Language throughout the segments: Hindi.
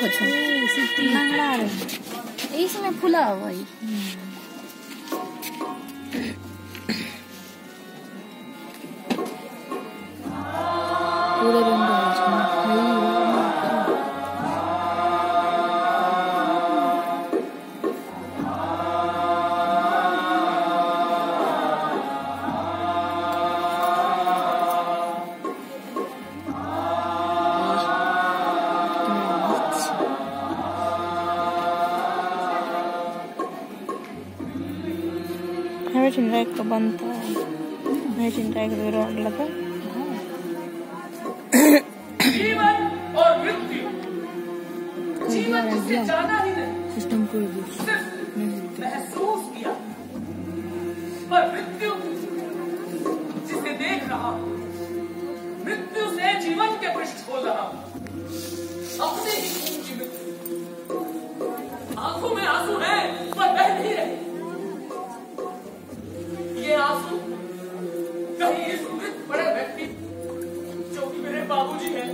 कुछ नंगड़ा रहे इसमें फुला हुआ ही पूरे दिन चिंता का बनता है चिंता का विरोध लगा जीवन और मृत्यु जीवन से जाना ही नहीं सिस्टम को महसूस किया पर मृत्यु जिसे देख रहा मृत्यु से जीवन के पृष्ठ खोल रहा अपने ही खून की मृत्यु आंखों में आंसू है पर बह नहीं रहे ये आंसू कहीं इस मृत बड़े व्यक्ति जो कि मेरे बाबूजी हैं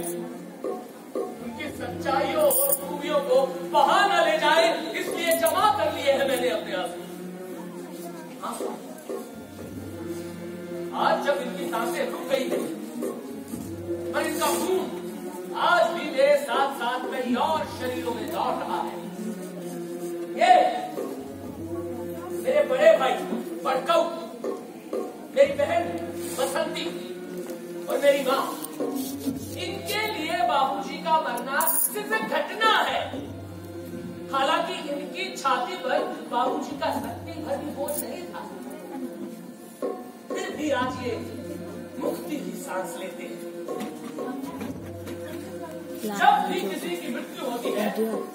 उनकी सच्चाइयों और खूबियों को बहा न ले जाए इसलिए जमा कर लिए हैं मैंने अपने आंसू। आज जब इनकी सांसें रुक गई हैं पर इनका खून आज भी मेरे साथ साथ कई और शरीरों में दौड़ रहा है। ये मेरे बड़े भाई बड़काऊ मेरी बहन बसंती और मेरी माँ इनके लिए बाबूजी का मरना सिर्फ एक घटना है। हालांकि इनकी छाती पर बाबूजी का शक्ति भर भी बोझ नहीं था फिर भी आज ये मुक्ति की सांस लेते हैं। जब भी किसी की मृत्यु होती है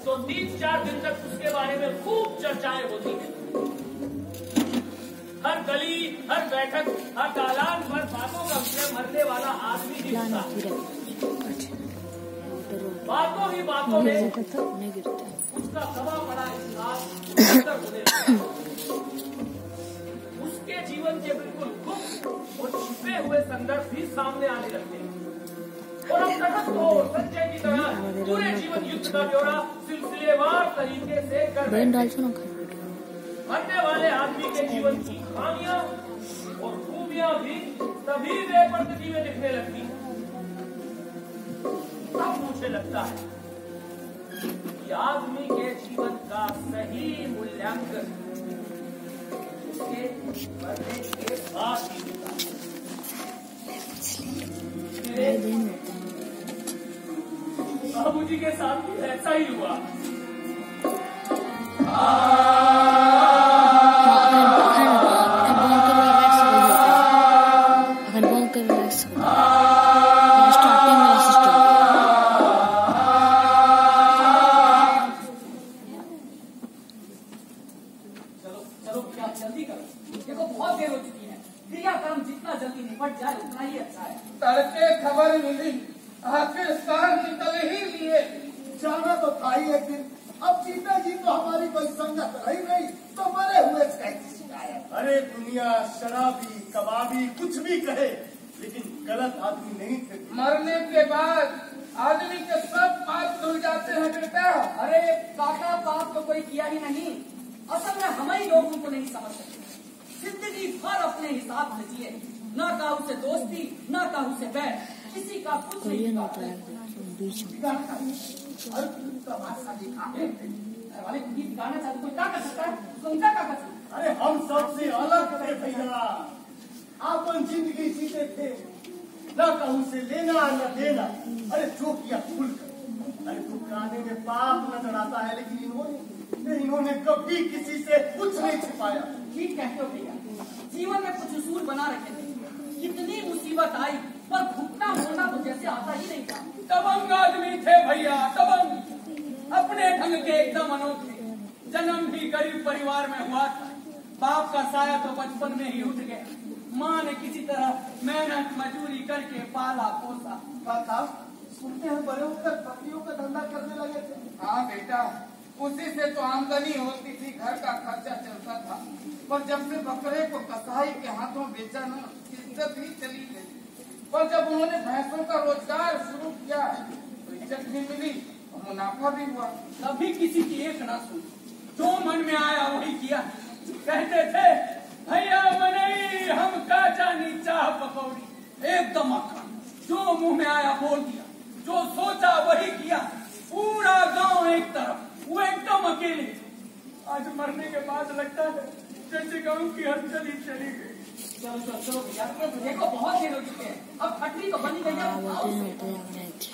तो 3-4 दिन तक उसके बारे में खूब चर्चाएं होती हैं। हर गली हर बैठक हर दालान पर बातों का विषय मरने वाला आदमी ही होता बातों ही बातों में उसका दबा पड़ा इतिहास उसके जीवन के बिल्कुल गुप्त और छिपे हुए संदर्भ भी सामने आने लगते हैं और अब तक तो संजय की तरह पूरे जीवन युद्ध का ब्यौरा सिलसिलेवार तरीके से मरने वाले आदमी के जीवन की खामियां और खूबियां भी तभी बेपर्दगी में दिखने लगती तब मुझे लगता है कि आदमी के जीवन का सही मूल्यांकन उसके मरने के बाद ही होता है। बाबूजी के साथ भी ऐसा ही हुआ। जल्दी करो देखो बहुत देर हो चुकी है क्रियाक्रम जितना जल्दी निपट जाए उतना ही अच्छा है। तड़के खबर मिली आखिर शान निकल ही लिए जाना तो था ही एक दिन। अब सीता जी तो हमारी कोई संगत रही नहीं तो मरे हुए कैसी शिकायत। अरे दुनिया शराबी कबाबी कुछ भी कहे लेकिन गलत आदमी नहीं थे। मरने के बाद आदमी के सब पाप धुल जाते हैं बेटा। अरे काका पाप तो कोई किया ही नहीं असल में हम ही लोग उनको नहीं समझ सकते। जिंदगी भर अपने हिसाब से जिए न काहू से दोस्ती न काहू से बैर किसी का कुछ नहीं गाना चाहते कोई क्या कर सकता है उनका क्या कर सकता। अरे हम सबसे अलग थे भैया अपन जिंदगी जीते थे न कहूँ से लेना न देना। अरे जो किया खुल कर। अरे दुकाने में पाप नजर आता है लेकिन इन्होंने कभी किसी से कुछ नहीं छिपाया। ठीक कहते हो भैया जीवन में कुछ उसूल बना रखे थे कितनी मुसीबत आई पर घुटना मोड़ना तो जैसे आता ही नहीं था। दबंग आदमी थे भैया दबंग अपने ढंग के एकदम अनोखे। जन्म भी गरीब परिवार में हुआ था। बाप का साया तो बचपन में ही उठ गया। माँ ने किसी तरह मेहनत मजदूरी करके पाला पोसा। काका सुनते हैं बड़े होकर बकरियों का धंधा करने लगे थे। हाँ बेटा उसी से तो आमदनी होती थी घर का खर्चा चलता था। पर जब से बकरे को कसाई के हाथों बेचा ना इज्जत ही चली गई। पर जब उन्होंने भैंसों का रोजगार शुरू किया तो इज्जत भी मिली मुनाफा भी हुआ। कभी किसी की एक ना सुनी, जो मन में आया वही किया। कहते थे भैया मनई हम काचा नी चाह पकौड़ी, एकदम अखा, जो मुंह में आया बोल दिया, जो सोचा वही किया। पूरा गांव एक तरफ, वो एकदम अकेले। आज मरने के बाद लगता है जैसे गांव की हलचल ही चली गई। चलो भैया, देखो बहुत देर हो चुके हैं, अब खटरी तो बनी गई है।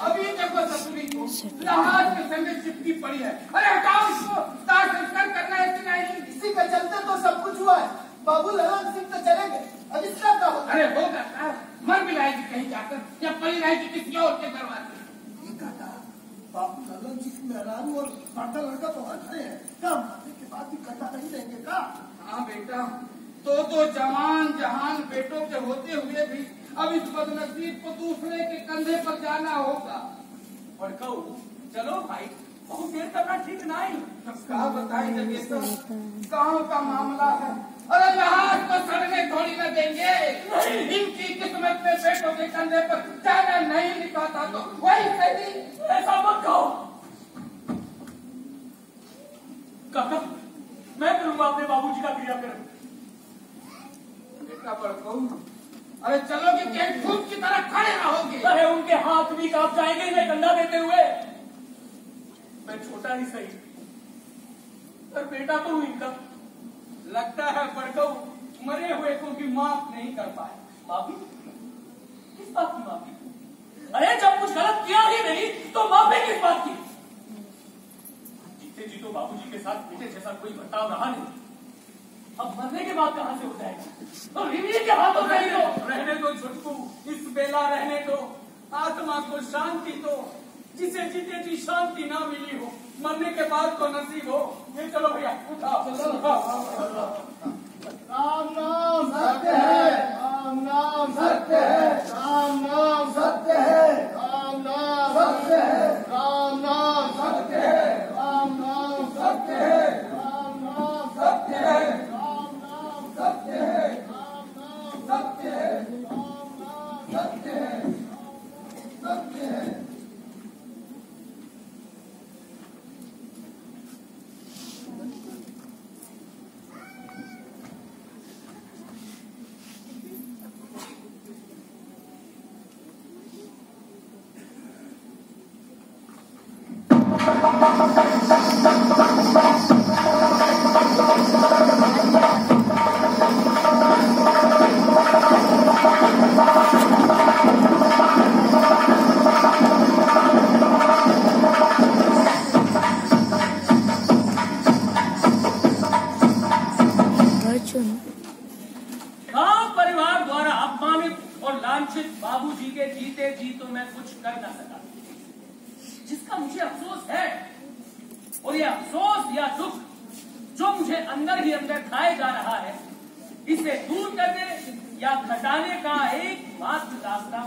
अभी देखो ससुरी को लहाज के संगे चिपकी पड़ी है। अरे हटाओ इसको, दाह संस्कार करना है कि नहीं? इसी के चलते तो सब कुछ हुआ है। बाबू ललन सिंह तो चले गए, अब इसका क्या होगा? अरे होगा क्या? मर भी रहेगी कहीं जाकर, या पड़ी रहेगी किसी और के दरवाजे। बाबू ललन सिंह मेहरारू और लड़का लड़का तो वहाँ खड़े हैं, क्या मरने के बाद भी कटा नहीं देंगे का? हाँ बेटा, तो जवान जहान बेटों के होते हुए भी अब इस बदनसीब को दूसरे के कंधे पर जाना होगा। और कहूँ चलो भाई, बहुत देर करना ठीक नहीं। कहा बताए जगेश्वर, गाँव का मामला है। अरे जहाज को सड़ने थोड़ी न देंगे। इनकी किस्मत में बेटों के कंधे पर जाना नहीं लिखा था तो वही सही। ऐसा मत कहो काका, मैं करूंगा अपने बाबूजी का क्रियाकर्म। बेटा पर कहूँ, अरे चलो कि केक फूट की तरह खड़े रहोगे। अरे उनके हाथ भी कांप जाएंगे इन्हें कंधा देते हुए। मैं छोटा ही सही, पर बेटा तो हूँ इनका। लगता है बड़कऊ मरे हुए को भी माफ नहीं कर पाए। माफी? किस बात की माफी? अरे जब कुछ गलत किया ही नहीं तो माफी किस बात की? जीते जी तो बाबूजी के साथ बेटे जैसा कोई बर्ताव रहा नहीं, अब मरने के बाद कहां से हो जाएगा? तो रिमी के हाथों नहीं हो। रहने दो छुटकू, इस बेला रहने दो, आत्मा को शांति दो। जिसे जीते जी शांति ना मिली हो, मरने के बाद तो नसीब हो। ये चलो भैया, उठाओ। राम नाम सत्य है, राम नाम सत्य है, राम नाम सत्य है, राम नाम सत्य है, राम नाम सत्य है, राम नाम सत्य है, राम नाम सत्य है, राम नाम सत्य है, राम नाम सत्य है, राम नाम सत्य है, सत्य है। परिवार द्वारा अपमानित और लांछित बाबूजी के जीते जी तो मैं कुछ कर न सका, जिसका मुझे अफसोस है। और ये अफसोस या दुख जो मुझे अंदर ही अंदर खाए जा रहा है, इसे दूर करने या घटाने का एकमात्र रास्ता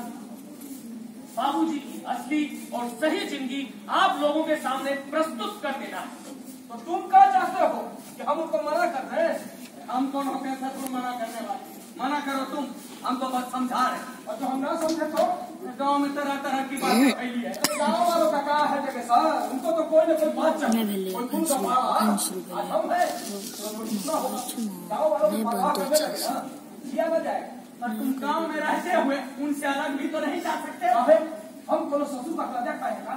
बाबूजी की असली और सही जिंदगी आप लोगों के सामने प्रस्तुत कर देना है। तो तुम क्या चाहते हो कि हम उनको मना कर रहे हैं? हम कौन होते हैं तुम मना करने वाले? मना करो तुम, हम तो बस समझा रहे हैं। और जो हम ना समझे तो गाँव में तरह तरह की बातें फैली है। तो गाँव वालों का क्या है जगह सर, उनको तो कोई न कोई बात चाहिए। और तुम तो हम है गाँव वालों को बात करने लगे ना, किया न जाए। पर तुम गाँव में रहते हुए उनसे अलग भी तो नहीं जा सकते। हम कोनो ससुर का कर्जा खाएगा,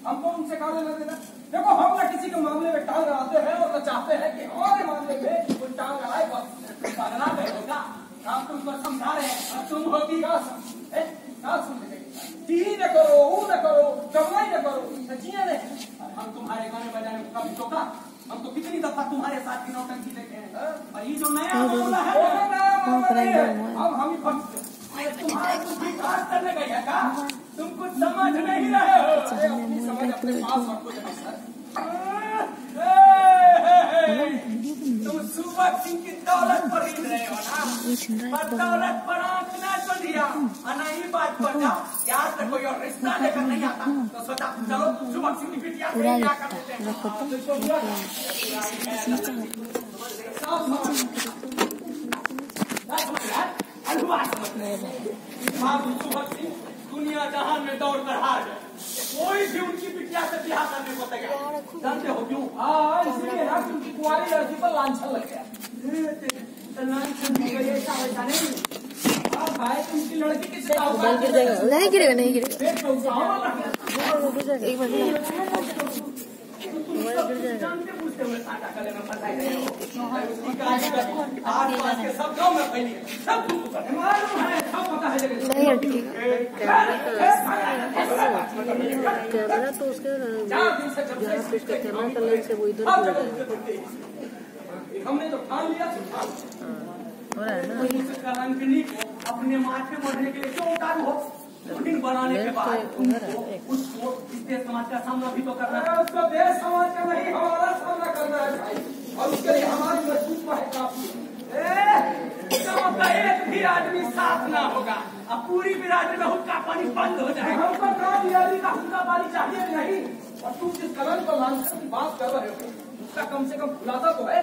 हमको उनसे काम लेना देना। देखो हम ना किसी के मामले में टांग लगाते हैं और न चाहते हैं कि हमारे मामले में कोई टांग लगाए, बस बदला होगा। हम तुमको समझा रहे हैं और तुम होती क्या समझे? टी न करो, वो न करो, चौलाई न करो, जिया नहीं। हम तुम्हारे गाने बजाने को कभी टोका? हम तो कितनी दफा तुम्हारे साथ की नौटंकी देखे हैं। और ये जो नया मामला है वो नया मामला नहीं है। अब हम तुम्हारे कुछ विकास करने गए हैं का? तुम कुछ समझ नहीं रहे हो। अपनी समझ अपने पास रखो जरा। तुम सुबह सिंह की दौलत पर ही रहे हो ना, पर दौलत पर आंख ना चढ़िया। नहीं बात पर जाओ, यार से कोई और रिश्ता लेकर नहीं आता तो सोचा चलो सुबह सिंह की बिटिया से क्या कर देते हैं। सुबह सिंह दुनिया जहान में दौड़ कर हार गए, कोई भी उनकी बिटिया से ब्याह करने जानते हो क्यों? हाँ, इसलिए ना क्योंकि कुंवारी लड़की पर लांछन लग गया। लांछन हो गई, ऐसा वैसा नहीं। हाँ भाई, तुमकी लड़की किससे नहीं गिरेगा, नहीं गिरेगा, नहीं गिरेगा। पेट में उठाओ ना। एक मिनट जानते पूछते हुए साटा कर लेना पता ही नहीं हो। आस-पास के सब गांव में फैली है, सब तुमको पता है, मालूम है, सब पता है जगह। नहीं अटकेगा कैमरा तो उसके जहाँ पे उसका कैमरा का लेंस है वो इधर हमने तो ठान लिया हो रहा है ना। उस कलंकनी को अपने माथे मरने के लिए क्यों उतारू हो? फिल्म बनाने के बाद उसको इस देश समाज का सामना भी तो करना है। उसको देश समाज का नहीं, हमारा सामना करना है भाई, और उसके लिए हमारी मजबूत है काफी। जब एक भी आदमी साथ ना होगा अब पूरी बिरादरी में हुक्का पानी बंद हो जाएगा। हमको गाँव बिरादरी का हुक्का पानी चाहिए नहीं। और तुम जिस कलंक पर लांछन की बात कर रहे हो उसका कम से कम खुलासा तो है।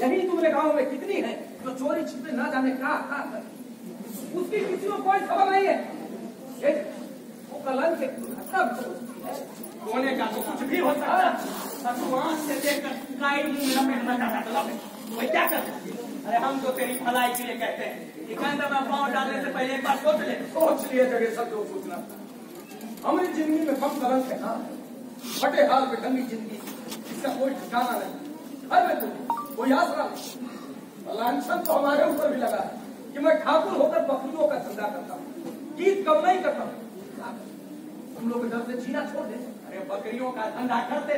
यही तुम्हारे गाँव में कितनी है जो चोरी छिपे ना जाने क्या उसकी किसी को कोई खबर नहीं है। वो कलंक होने का तो कुछ भी होता है। से देखकर क्या करते? अरे हम तो तेरी भलाई के लिए कहते हैं कि गंदा में पाँव डालने से पहले एक बार सोच लिए जगह सब जो सोचना था। हमारी जिंदगी में कम कलंक है ना, फटे हाल में गंदी जिंदगी, इसका कोई ठिकाना नहीं। हर में तुम कोई आसरा नहीं। लांछन तो हमारे ऊपर भी लगा है कि मैं ठाकुर होकर बकरियों का धंधा करता हूँ, गीत कम नहीं करता हूँ। तुम लोग डर से जीना छोड़ दे। अरे बकरियों का धंधा करते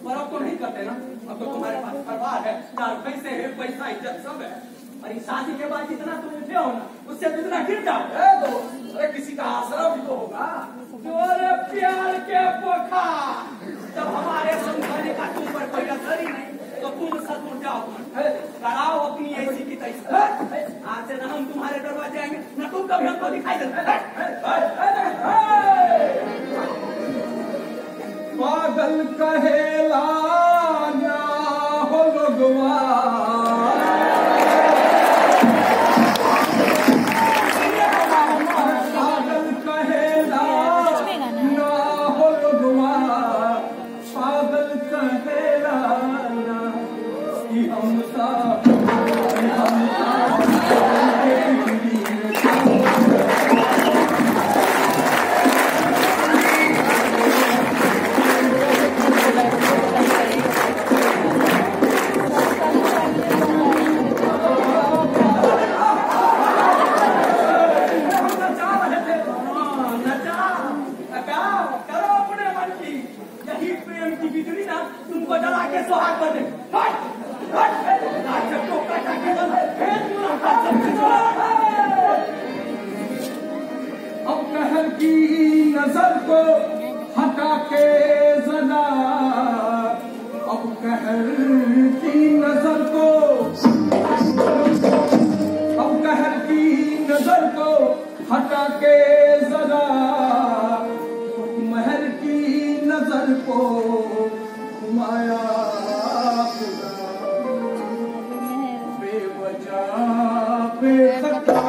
पर अब तो नहीं करते ना। अब तो तुम्हारे पास परिवार है, 4 पैसे है, पैसा इज्जत सब है। अरे शादी के बाद जितना तुम उठे हो ना उससे जितना गिर जाओ तो अरे किसी का आसरा भी तो होगा। अरे प्यार के बुखार जब हमारे समझाने का तुम पर कोई असर ही नहीं तो तुम सच उठ जाओ, कराओ अपनी ऐसी की तैसी। आज से न हम तुम्हारे दरवाजे आएंगे न तुम कभी हमको दिखाई देते। पागल कहेला ना हो लोगवा, पागल कहेला ना हो लोगवा, पागल कहेला ना कि हमसा तुमको डरा के सुहाग कर दे। अब कहर की नजर को हटा के जरा, अब कहर की नजर को, अब कहर की नजर को हटा के जरा, महर की नजर को घुमाया बेवजह बेखता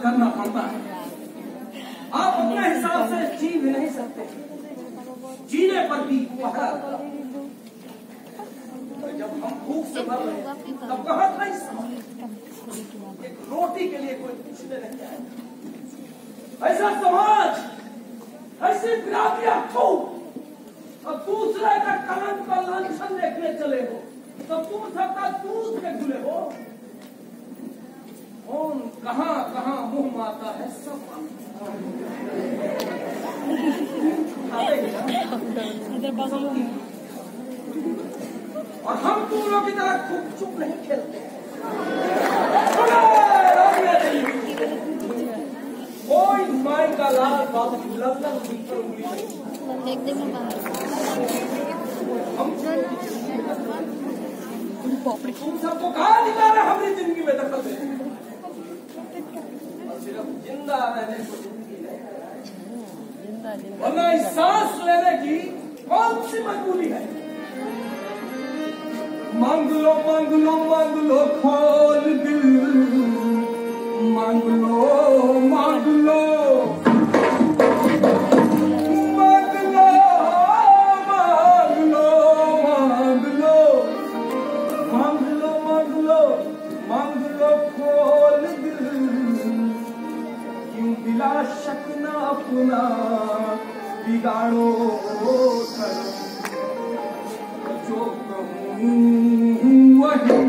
करना पड़ता है। आप अपने हिसाब से जी भी नहीं सकते, जीने पर भी पहरा। जब हम भूख से मर रहे हैं तब कहाँ था इस समाज? एक रोटी के लिए कोई पूछने नहीं आया। ऐसा समाज, ऐसी बिरादरियां खो, अब दूसरे का कलंक का लांछन देखने चले हो तो तुम सबका दूध के खुले हो। कौन कहाँ कहाँ मुंह मारता है सब और हम दूरों की तरह खूब चुप नहीं खेलते। बात लल्ला पर उंगली एक दिन में बाहर तुम सबको कहा अधिकार है हमारी जिंदगी में दखल दे? सिर्फ जिंदा रहने को जिंदगी है, वरना इस सांस लेने की कौन सी मजबूरी है? मांग लो खोल दिल, मांग लो मांग लो खोल दिल, क्यों बिला शक ना अपना बिगाड़ो करो, जो कहूँ वही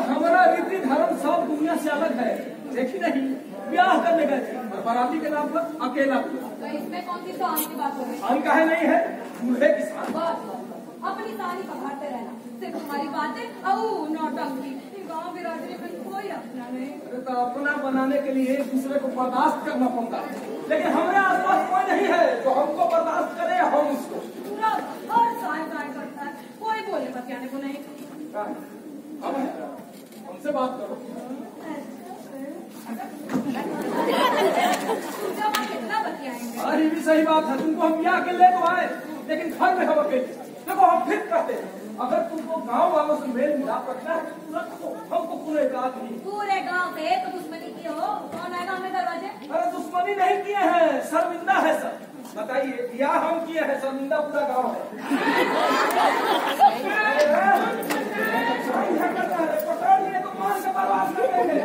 हमारा रीति धर्म सब दुनिया से अलग है। देखी नहीं, ब्याह करने गए थे बाराती के नाम पर अकेला। तो इसमें कौन सी शान की बात हो रही है? शान काहे नहीं है, दूल्हे की शान। अपनी शान ही पकड़ते रहना, सिर्फ तुम्हारी बातें और नौटंकी। गाँव बिरादरी में कोई अपना नहीं। अरे तो अपना बनाने के लिए एक दूसरे को बर्दाश्त करना पड़ता है, लेकिन हमारे आसपास कोई नहीं है जो हमको बर्दाश्त करे, हम उसको। और से बात करो। कितना बतियाएंगे? अरे भी सही बात है, तुमको हम ब्याह के ले तो आए, लेकिन घर में हम अकेले। देखो हम फिर कहते हैं, अगर तुमको गांव वालों से मेल मिलाप रखना है तो रखो, हमको पूरे गांव नहीं। पूरे गांव से तो दुश्मनी की हो, कौन आएगा हमें दरवाजे? अरे दुश्मनी नहीं किए हैं, शर्मिंदा है सब। बताइए, ब्याह हम किए हैं, शर्मिंदा पूरा गांव है। पकड़ लिए तो मान के बर्बाद कर देंगे।